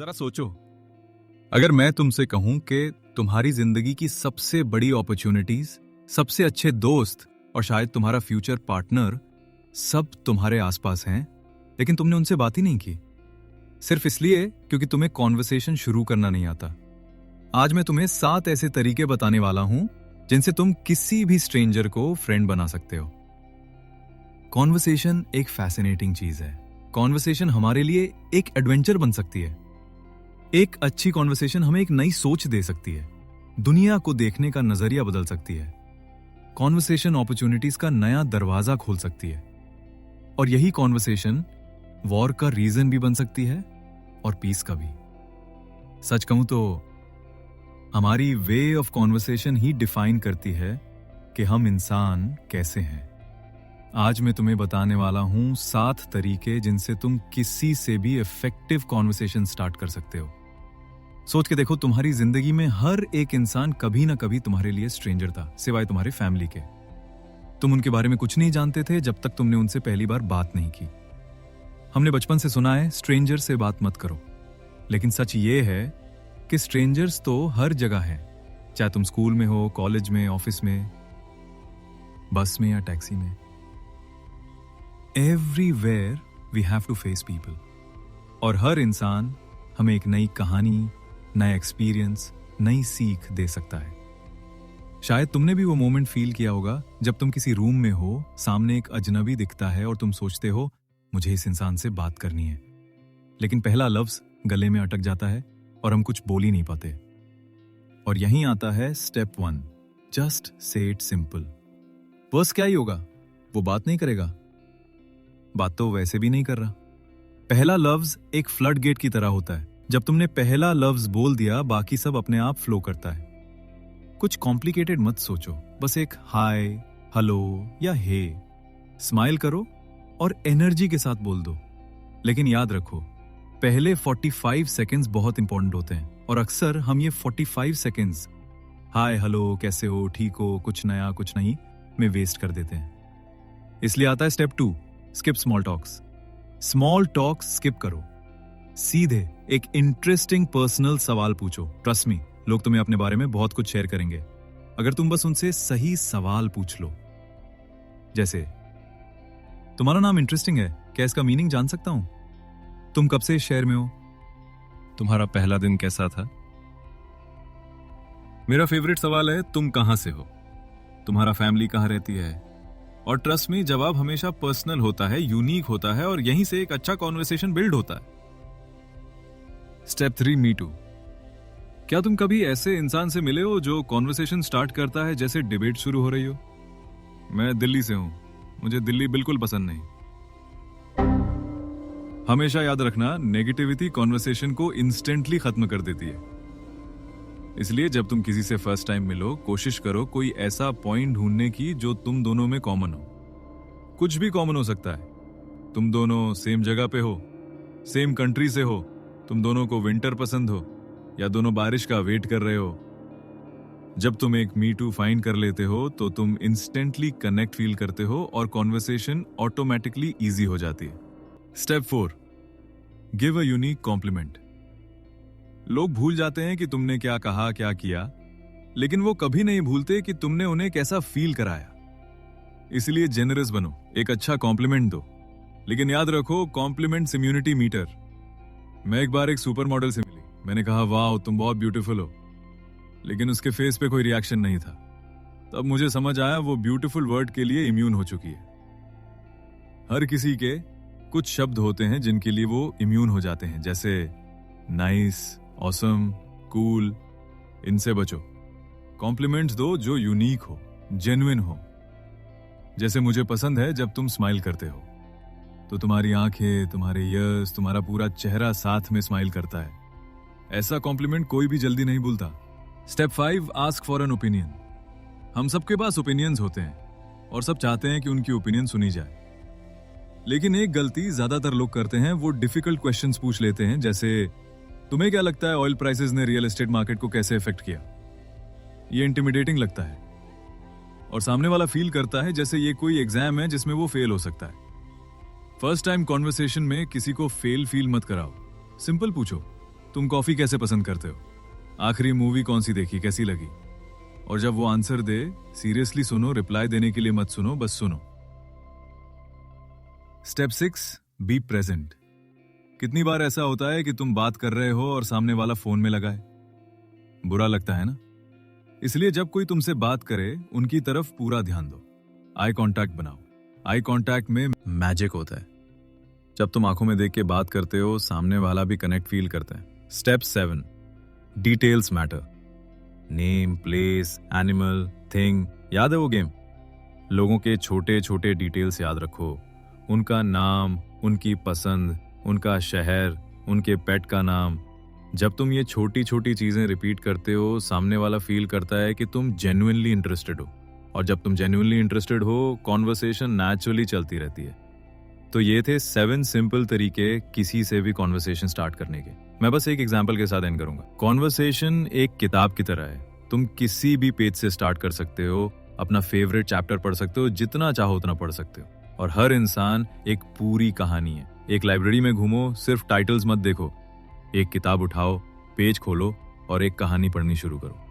जरा सोचो, अगर मैं तुमसे कहूं कि तुम्हारी जिंदगी की सबसे बड़ी अपॉर्चुनिटीज, सबसे अच्छे दोस्त और शायद तुम्हारा फ्यूचर पार्टनर सब तुम्हारे आसपास हैं, लेकिन तुमने उनसे बात ही नहीं की, सिर्फ इसलिए क्योंकि तुम्हें कॉन्वर्सेशन शुरू करना नहीं आता। आज मैं तुम्हें 7 ऐसे तरीके बताने वाला हूं जिनसे तुम किसी भी स्ट्रेंजर को फ्रेंड बना सकते हो। कॉन्वर्सेशन एक फैसिनेटिंग चीज है। कॉन्वर्सेशन हमारे लिए एक एडवेंचर बन सकती है। एक अच्छी कॉन्वर्सेशन हमें एक नई सोच दे सकती है, दुनिया को देखने का नजरिया बदल सकती है। कॉन्वर्सेशन अपॉर्चुनिटीज का नया दरवाजा खोल सकती है, और यही कॉन्वर्सेशन वॉर का रीजन भी बन सकती है और पीस का भी। सच कहूं तो हमारी way of conversation he define करती है कि हम इंसान कैसे हैं। आज मैं तुम्हें बताने वाला हूं 7 तरीके जिनसे तुम किसी से भी इफेक्टिव कॉन्वर्सेशन स्टार्ट कर सकते हो। सोच के देखो, तुम्हारी जिंदगी में हर एक इंसान कभी ना कभी तुम्हारे लिए स्ट्रेंजर था, सिवाय तुम्हारे फैमिली के। तुम उनके बारे में कुछ नहीं जानते थे जब तक तुमने उनसे पहली बार बात नहीं की। हमने बचपन से सुना है, स्ट्रेंजर से बात मत करो, लेकिन सच ये है कि स्ट्रेंजर्स तो हर जगह हैं, चाहे तुम स्कूल में हो, कॉलेज में, ऑफिस में, बस में या टैक्सी में। Everywhere we have to face people, और हर इंसान हमें एक नई कहानी, नया एक्सपीरियंस, नई सीख दे सकता है। शायद तुमने भी वो मोमेंट फील किया होगा जब तुम किसी रूम में हो, सामने एक अजनबी दिखता है और तुम सोचते हो मुझे इस इंसान से बात करनी है, लेकिन पहला लफ्ज गले में अटक जाता है और हम कुछ बोल ही नहीं पाते। और यहीं आता है step 1, just say it simple. बस क्या ही होगा, वो बात नहीं करेगा, बात तो वैसे भी नहीं कर रहा। पहला लफ्ज एक फ्लड गेट की तरह होता है। जब तुमने पहला लफ्ज बोल दिया, बाकी सब अपने आप फ्लो करता है। कुछ कॉम्प्लिकेटेड मत सोचो, बस एक हाय, हेलो या हे स्माइल करो और एनर्जी के साथ बोल दो। लेकिन याद रखो, पहले 45 सेकेंड्स बहुत इंपॉर्टेंट होते हैं, और अक्सर हम ये 45 सेकेंड्स हाय, हेलो, कैसे हो, ठीक हो, कुछ नया, कुछ नहीं में वेस्ट कर देते हैं। इसलिए आता है step 2, skip small talks. Small talks skip करो, सीधे एक इंटरेस्टिंग पर्सनल सवाल पूछो। ट्रस्ट मी, लोग तुम्हें अपने बारे में बहुत कुछ शेयर करेंगे अगर तुम बस उनसे सही सवाल पूछ लो। जैसे, तुम्हारा नाम इंटरेस्टिंग है, क्या इसका मीनिंग जान सकता हूं? तुम कब से इस शहर में हो? तुम्हारा पहला दिन कैसा था? मेरा फेवरेट सवाल है, तुम कहां से हो? तुम्हारा फैमिली कहां रहती है? और ट्रस्ट मी, जवाब हमेशा पर्सनल होता है, यूनिक होता है, और यहीं से एक अच्छा कॉन्वर्सेशन बिल्ड होता है। Step 3, me too. क्या तुम कभी ऐसे इंसान से मिले हो जो कॉन्वर्सेशन स्टार्ट करता है जैसे डिबेट शुरू हो रही हो? मैं दिल्ली से हूं, मुझे दिल्ली बिल्कुल पसंद नहीं। हमेशा याद रखना, नेगेटिविटी कॉन्वर्सेशन को इंस्टेंटली खत्म कर देती है। इसलिए जब तुम किसी से फर्स्ट टाइम मिलो, कोशिश करो कोई ऐसा पॉइंट ढूंढने की जो तुम दोनों में कॉमन हो। कुछ भी कॉमन हो सकता है। तुम दोनों सेम जगह पे हो, सेम कंट्री से हो, तुम दोनों को विंटर पसंद हो, या दोनों बारिश का वेट कर रहे हो। जब तुम एक मी टू फाइंड कर लेते हो तो तुम इंस्टेंटली कनेक्ट फील करते हो और कॉन्वर्सेशन ऑटोमेटिकली इजी हो जाती है। Step 4, give a unique compliment. लोग भूल जाते हैं कि तुमने क्या कहा, क्या किया, लेकिन वो कभी नहीं भूलते कि तुमने उन्हें कैसा फील कराया। इसलिए जेनरस बनो, एक अच्छा कॉम्प्लीमेंट दो। लेकिन याद रखो, कॉम्प्लीमेंट्स इम्यूनिटी मीटर। मैं एक बार एक सुपर मॉडल से मिली, मैंने कहा वाह तुम बहुत ब्यूटीफुल हो, लेकिन उसके फेस पे कोई रिएक्शन नहीं था। तब मुझे समझ आया वो ब्यूटीफुल वर्ड के लिए इम्यून हो चुकी है। हर किसी के कुछ शब्द होते हैं जिनके लिए वो इम्यून हो जाते हैं, जैसे नाइस, ऑसम, कूल। इनसे बचो। कॉम्प्लीमेंट्स दो जो यूनिक हो, जेन्युइन हो। जैसे मुझे पसंद है जब तुम स्माइल करते हो तो तुम्हारी आंखें, तुम्हारे ईयर्स, तुम्हारा पूरा चेहरा साथ में स्माइल करता है। ऐसा कॉम्प्लीमेंट कोई भी जल्दी नहीं भूलता। Step 5, ask for an opinion. हम सबके पास ओपिनियंस होते हैं और सब चाहते हैं कि उनकी ओपिनियन सुनी जाए। लेकिन एक गलती ज्यादातर लोग करते हैं, वो डिफिकल्ट क्वेश्चंस पूछ लेते हैं, जैसे तुम्हें क्या लगता है ऑयल प्राइसेस ने रियल एस्टेट मार्केट को कैसे इफेक्ट किया? ये इंटिमिडेटिंग लगता है और सामने वाला फील करता है जैसे ये कोई एग्जाम है जिसमें वो फेल हो सकता है। फर्स्ट टाइम कॉन्वर्सेशन में किसी को फेल फील मत कराओ। सिंपल पूछो, तुम कॉफी कैसे पसंद करते हो, आखिरी मूवी कौन सी देखी, कैसी लगी। और जब वो आंसर दे, सीरियसली सुनो, रिप्लाई देने के लिए मत सुनो, बस सुनो। Step 6, be present. कितनी बार ऐसा होता है कि तुम बात कर रहे हो और सामने वाला फोन में लगा है। बुरा लगता है ना? इसलिए जब कोई तुमसे बात करे, उनकी तरफ पूरा ध्यान दो, आई कांटेक्ट बनाओ। आई कांटेक्ट में मैजिक होता है। जब तुम आंखों में देख के बात करते हो, सामने वाला भी कनेक्ट फील करता है। Step 7, details matter. Name, place, animal, thing, याद है वो गेम? लोगों के छोटे छोटे डिटेल्स याद रखो। उनका नाम, उनकी पसंद, उनका शहर, उनके पेट का नाम। जब तुम ये छोटी छोटी चीजें रिपीट करते हो, सामने वाला फील करता है कि तुम जेन्युइनली इंटरेस्टेड हो। और जब तुम जेन्युइनली इंटरेस्टेड हो, कॉन्वर्सेशन नेचुरली चलती रहती है। तो ये थे 7 सिंपल तरीके किसी से भी कॉन्वर्सेशन स्टार्ट करने के। मैं बस एक एग्जांपल के साथ एंड करूंगा। कॉन्वर्सेशन एक किताब की तरह है। तुम किसी भी पेज से स्टार्ट कर सकते हो, अपना फेवरेट चैप्टर पढ़ सकते हो, जितना चाहो उतना पढ़ सकते हो। और हर इंसान एक पूरी कहानी है। एक लाइब्रेरी में घूमो, सिर्फ टाइटल्स मत देखो। एक किताब उठाओ, पेज खोलो और एक कहानी पढ़नी शुरू करो।